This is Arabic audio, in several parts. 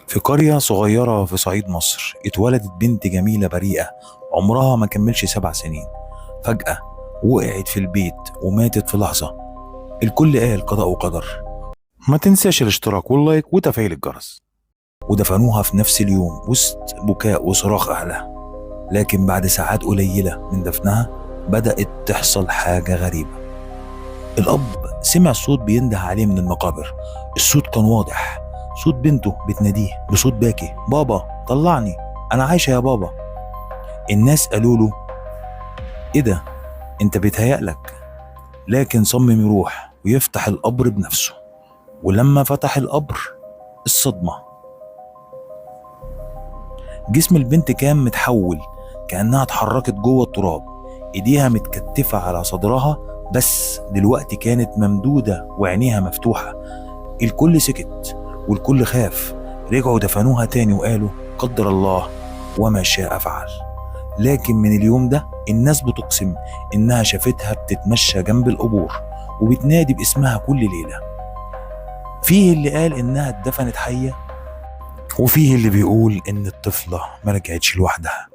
في قرية صغيرة في صعيد مصر اتولدت بنت جميلة بريئة، عمرها ما كملش 7 سنين. فجأة وقعت في البيت وماتت في لحظة. الكل قال قضاء وقدر. ما تنساش الاشتراك واللايك وتفعيل الجرس. ودفنوها في نفس اليوم وسط بكاء وصراخ أهلها. لكن بعد ساعات قليلة من دفنها بدأت تحصل حاجة غريبة. الأب سمع صوت بينده عليه من المقابر. الصوت كان واضح، صوت بنته بتناديه بصوت باكي: بابا طلعني، أنا عايشة يا بابا. الناس قالوا له: إيه ده؟ أنت بيتهيألك. لكن صمم يروح ويفتح القبر بنفسه. ولما فتح القبر، الصدمة: جسم البنت كان متحول، كأنها اتحركت جوه التراب. ايديها متكتفة على صدرها، بس دلوقتي كانت ممدودة وعينيها مفتوحة. الكل سكت والكل خاف. رجعوا دفنوها تاني وقالوا: قدر الله وما شاء فعل. لكن من اليوم ده الناس بتقسم إنها شافتها بتتمشى جنب القبور وبتنادي باسمها كل ليلة. فيه اللي قال إنها اتدفنت حية، وفيه اللي بيقول إن الطفلة ما رجعتش لوحدها.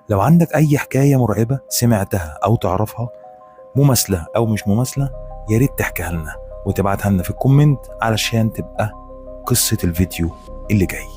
لو عندك أي حكاية مرعبة سمعتها أو تعرفها، مماثلة أو مش مماثلة، ياريت تحكيها لنا وتبعتها لنا في الكومنت علشان تبقى قصة الفيديو اللي جاي.